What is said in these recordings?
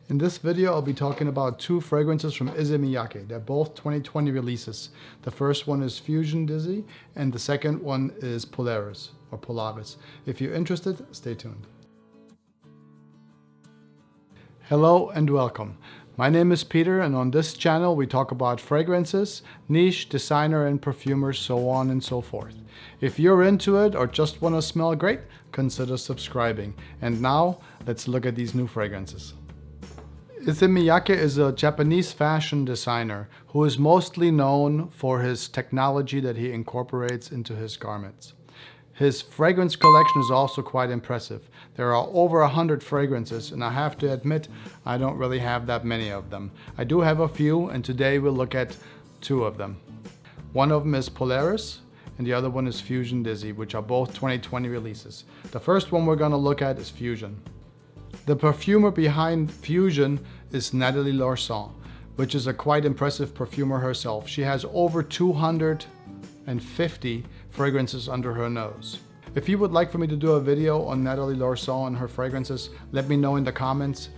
In this video, I'll be talking about two fragrances from Issey Myake. They're both 2020 releases. The first one is Fusion Dizzy, and the second one is Polaris, or Polaris. If you're interested, stay tuned. Hello and welcome. My name is Peter, and on this channel we talk about fragrances, niche, designer and perfumers, so on and so forth. If you're into it or just want to smell great, consider subscribing. And now, let's look at these new fragrances. Issey Myake is a Japanese fashion designer who is mostly known for his technology that he incorporates into his garments. His fragrance collection is also quite impressive. There are over 100 fragrances, and I have to admit, I don't really have that many of them. I do have a few, and today we'll look at two of them. One of them is Polaris, and the other one is Fusion Dizzy, which are both 2020 releases. The first one we're going to look at is Fusion. The perfumer behind Fusion is NATHALIE LORSON, which is a quite impressive perfumer herself. She has over 250 fragrances under her nose. If you would like for me to do a video on NATHALIE LORSON and her fragrances, let me know in the comments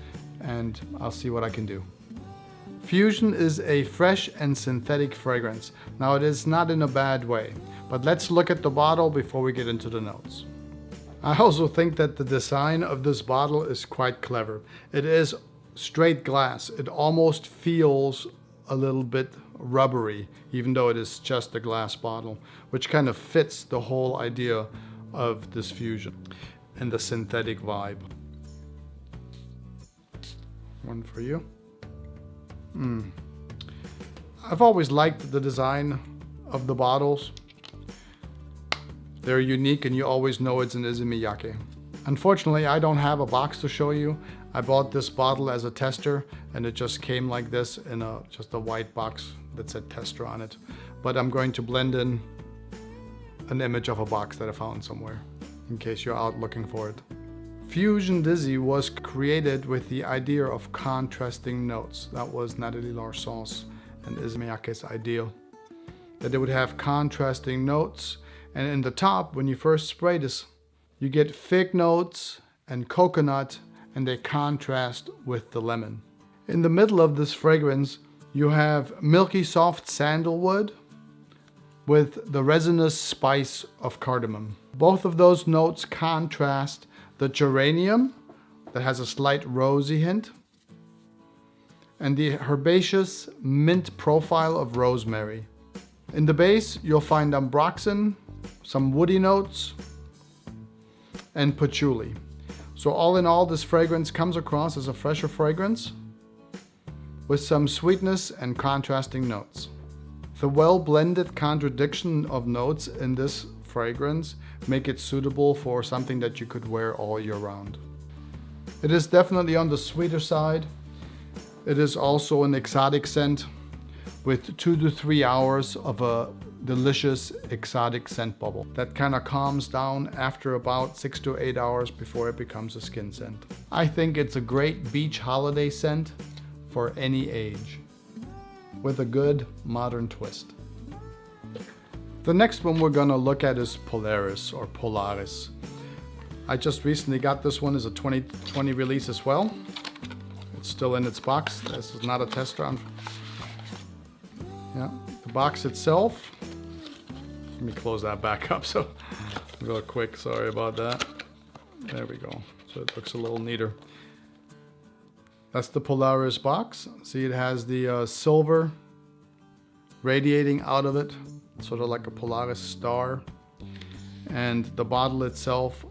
and I'll see what I can do. Fusion is a fresh and synthetic fragrance. Now, it is not in a bad way, but let's look at the bottle before we get into the notes. I also think that the design of this bottle is quite clever. It is straight glass. It almost feels a little bit rubbery, even though it is just a glass bottle, which kind of fits the whole idea of this fusion and the synthetic vibe. One for you. I've always liked the design of the bottles. They're unique and you always know it's an Issey Myake. Unfortunately, I don't have a box to show you. I bought this bottle as a tester and it just came like this in just a white box that said tester on it. But I'm going to blend in an image of a box that I found somewhere in case you're out looking for it. Fusion Dizzy was created with the idea of contrasting notes. That was NATHALIE LORSON's and Issey Myake's idea. That it would have contrasting notes. And in the top, when you first spray this, you get fig notes and coconut, and they contrast with the lemon. In the middle of this fragrance, you have milky soft sandalwood with the resinous spice of cardamom. Both of those notes contrast the geranium, that has a slight rosy hint, and the herbaceous mint profile of rosemary. In the base, you'll find ambroxan, some woody notes, and patchouli. So all in all, this fragrance comes across as a fresher fragrance with some sweetness and contrasting notes. The well-blended contradiction of notes in this fragrance make it suitable for something that you could wear all year round. It is definitely on the sweeter side. It is also an exotic scent with 2 to 3 hours of a delicious exotic scent bubble that kind of calms down after about 6 to 8 hours before it becomes a skin scent. I think it's a great beach holiday scent for any age with a good modern twist. The next one we're gonna look at is Polaris or Polaris. I just recently got this one as a 2020 release as well. It's still in its box. This is not a tester. Yeah, the box itself. Let me close that back up so real quick. Sorry about that. There we go. So it looks a little neater. That's the Polaris box. See, it has the silver radiating out of it, sort of like a Polaris star. And the bottle itself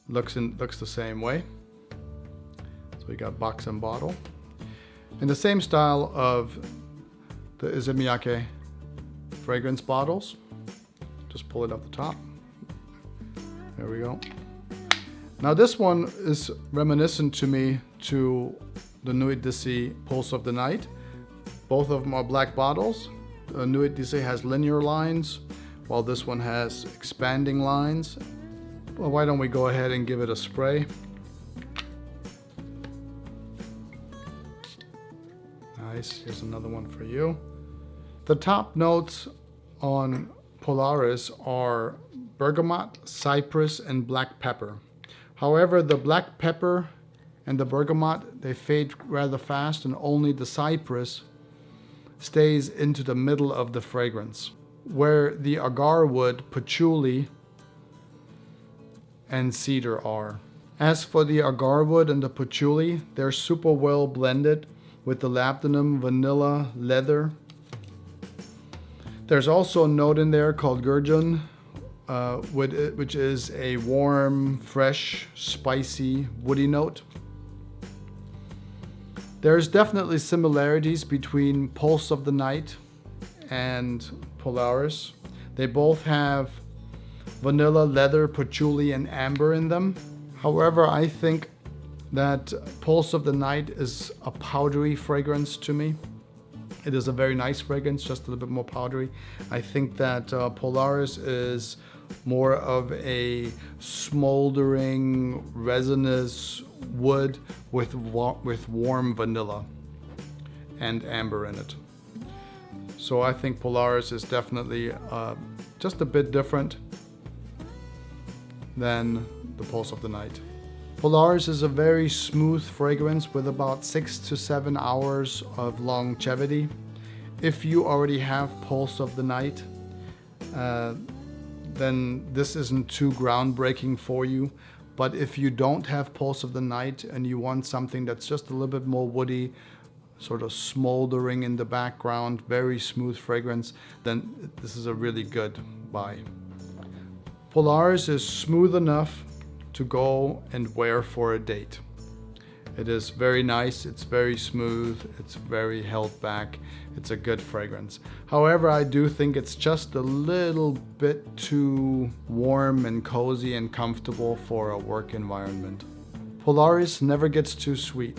looks the same way. So we got box and bottle. In the same style of the Issey Myake fragrance bottles. Just pull it up the top. There we go. Now this one is reminiscent to me to the Nuit d'Issey Pulse of the Night. Both of them are black bottles. The Nuit d'Issey has linear lines, while this one has expanding lines. Well, why don't we go ahead and give it a spray. Nice, here's another one for you. The top notes on Polaris are bergamot, cypress, and black pepper. However, the black pepper and the bergamot, they fade rather fast, and only the cypress stays into the middle of the fragrance, where the agarwood, patchouli, and cedar are. As for the agarwood and the patchouli, they're super well blended with the labdanum, vanilla, leather. There's also a note in there called gurjun, which is a warm, fresh, spicy, woody note. There's definitely similarities between Pulse of the Night and Polaris. They both have vanilla, leather, patchouli, and amber in them. However, I think that Pulse of the Night is a powdery fragrance to me. It is a very nice fragrance, just a little bit more powdery. I think that Polaris is more of a smoldering, resinous wood with warm vanilla and amber in it. So I think Polaris is definitely just a bit different than the Pulse of the Night. Polaris is a very smooth fragrance with about 6 to 7 hours of longevity. If you already have Pulse of the Night, then this isn't too groundbreaking for you. But if you don't have Pulse of the Night and you want something that's just a little bit more woody, sort of smoldering in the background, very smooth fragrance, then this is a really good buy. Polaris is smooth enough to go and wear for a date. It is very nice, it's very smooth, it's very held back, it's a good fragrance. However, I do think it's just a little bit too warm and cozy and comfortable for a work environment. Polaris never gets too sweet.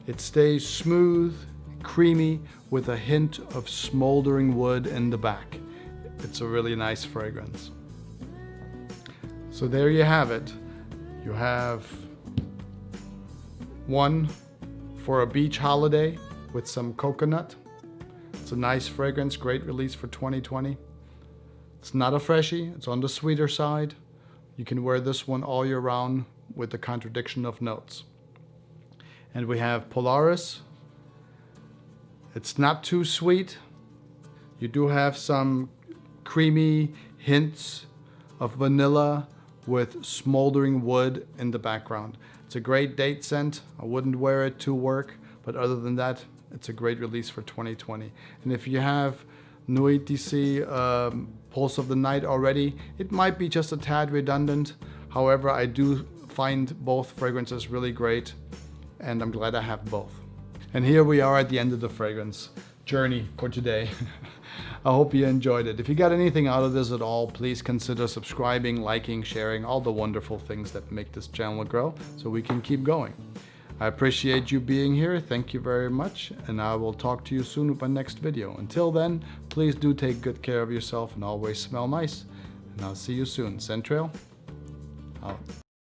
It stays smooth, creamy, with a hint of smoldering wood in the back. It's a really nice fragrance. So there you have it. You have one for a beach holiday with some coconut. It's a nice fragrance, great release for 2020. It's not a freshie, it's on the sweeter side. You can wear this one all year round with the contradiction of notes. And we have Polaris. It's not too sweet. You do have some creamy hints of vanilla with smoldering wood in the background. It's a great date scent. I wouldn't wear it to work, but other than that, it's a great release for 2020. And if you have Nuit Issey Pulse of the Night already, it might be just a tad redundant. However, I do find both fragrances really great, and I'm glad I have both. And here we are at the end of the fragrance journey for today. I hope you enjoyed it. If you got anything out of this at all, please consider subscribing, liking, sharing, all the wonderful things that make this channel grow so we can keep going. I appreciate you being here. Thank you very much, and I will talk to you soon with my next video. Until then, please do take good care of yourself and always smell nice. And I'll see you soon. Centrail out.